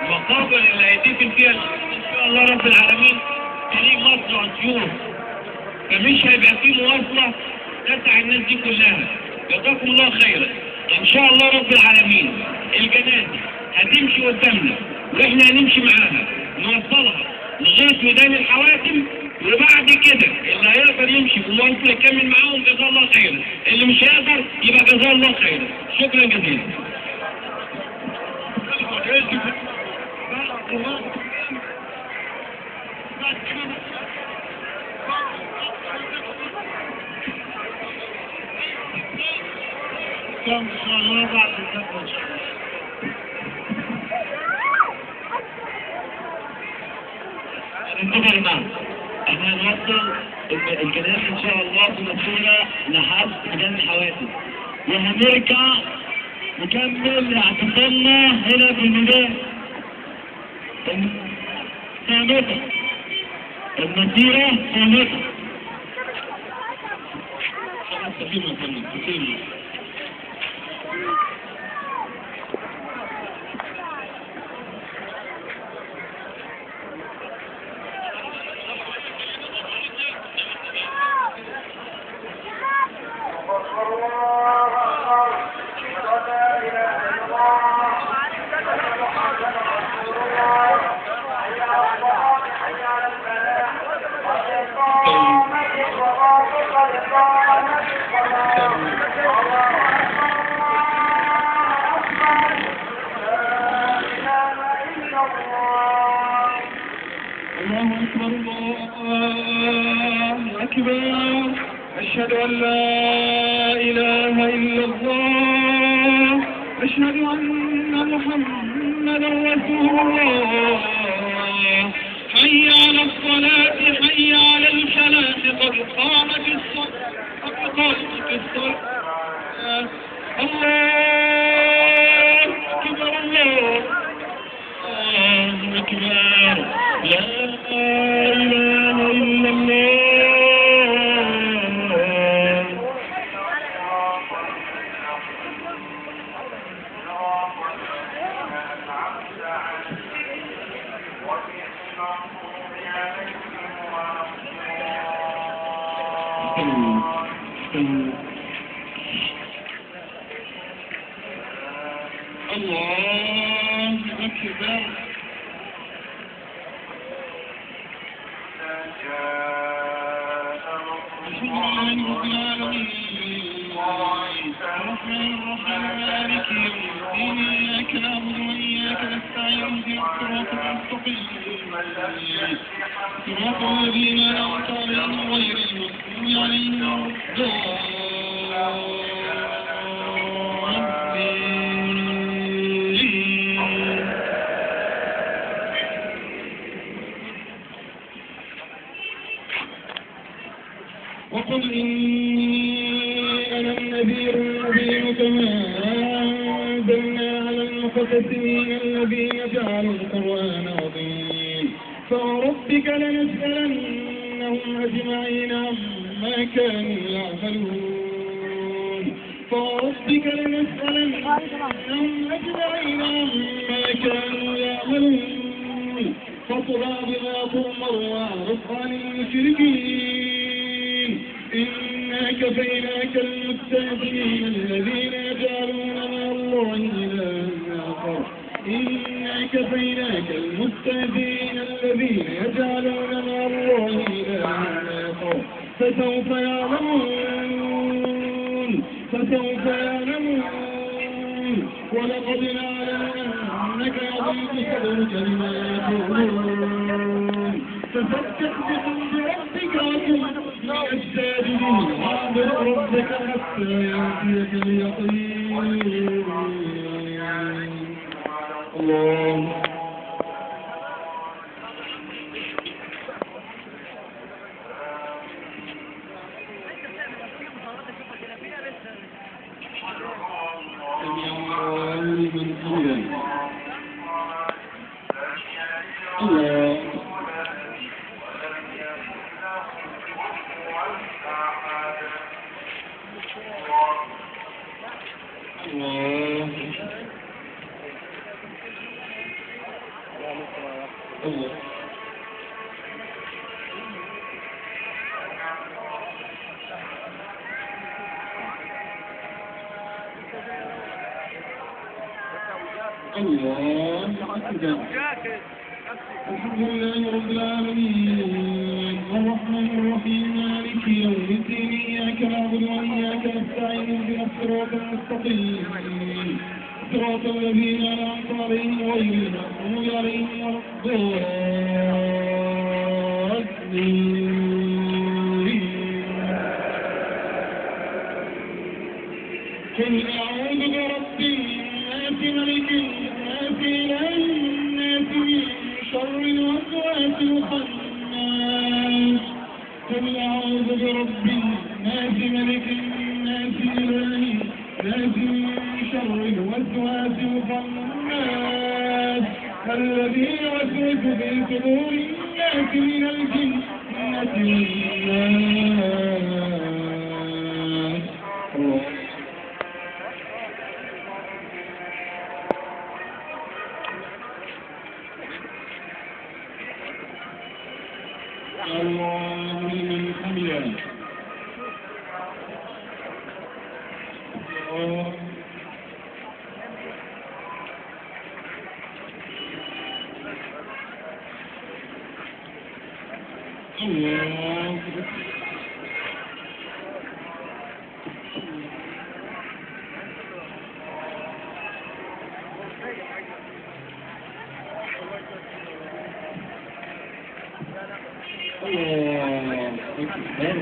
المقابر اللي هيتقفل فيها ان شاء الله رب العالمين طريق مصر واسيوط، فمش هيبقى فيه مواصله تسع الناس دي كلها. جزاكم الله خيرا. ان شاء الله رب العالمين الجنازه هتمشي قدامنا واحنا هنمشي معاها نوصلها لغايه ميدان الحواتم، وبعد كده اللي هيقدر يمشي بالمواصله يكمل معاهم جزاه الله خيرا، اللي مش هيقدر يبقى جزاه الله خيرا. شكرا جزيلا. ان شاء الله بعد الفترة انتظر معنا. احنا هنوصل الجنازة ان شاء الله بنفسنا لحد ميدان الحوادث، وهنرجع نكمل اعتصامنا هنا في الميدان. صامتة المسيرة صامتة. خلاص تسيبنا تسيبنا. الله أكبر الله أكبر. أشهد أن لا إله إلا الله. أشهد أن محمدا رسول الله. حي على الصلاة حي على الفلاح قد قامت الصلاة قد قامت الصلاة. الله أكبر الله أكبر. لا إله إلا الله. الله أكبر. الحمد لله رب العالمين. الرحمن الرحيم مالك يوم الدين إياك نعبد وإياك نستعين اهدنا الصراط المستقيم صراط الذين أنعمت عليهم غير المغضوب عليهم ولا الضالين. وقل إني أنا النذير المبين كما أنزلنا على المقتسمين الذين جعلوا القرآن عظيم فوربك لنسألنهم أجمعين عما كانوا يعملون فوربك لنسألنهم أجمعين عما كانوا يعملون فاصدع بما تؤمر واعرض عن المشركين إنا كفيناك المستهزئين الذين يجعلون مع الله إلها آخر إنا كفيناك المستهزئين الذين يجعلون مع الله إلها آخر فسوف يعلمون ولقد نعلم أنك يضيق صدرك بما يقولون فسبح بحمد ربك وكن من الساجدين واعبد ربك حتى يأتيك اليقين. الله سمع الله لمن حمده. الله الله أكبر. الحمد لله رب العالمين الرحمن الرحيم مالك يوم الدين إياك نعبد وإياك نستعين اهدنا الصراط المستقيم صراط الذين أنعمت عليهم غير المغضوب عليهم ولا الضالين. قل أعوذ برب الناس ملك الناس إله الناس من شر الوسواس الخناس. قل أعوذ برب الناس ملك الناس إله الناس من شر الوسواس الخناس الذي يوسوس في صدور الناس من الجنة والناس. الله لمن حمده. الله أكبر.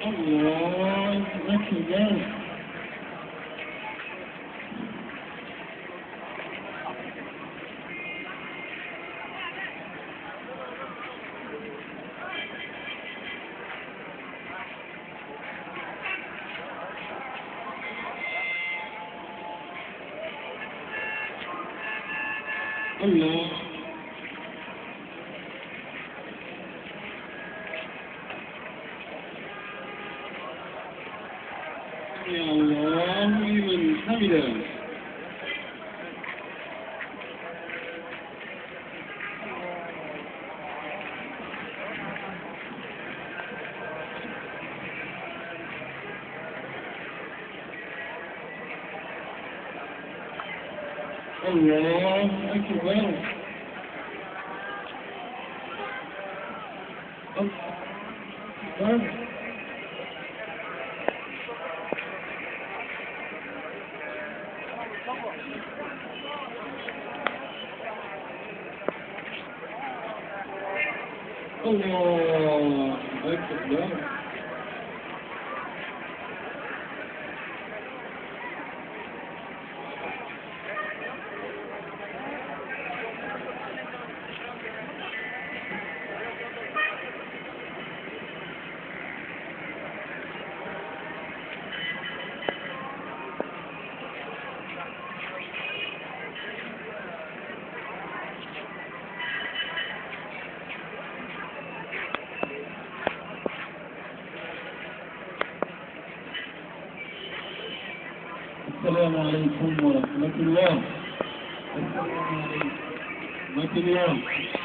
الله أكبر. الله يا الله لمن حمده. الله أكبر. الله أكبر. السلام عليكم ورحمة الله. السلام عليكم ورحمة الله.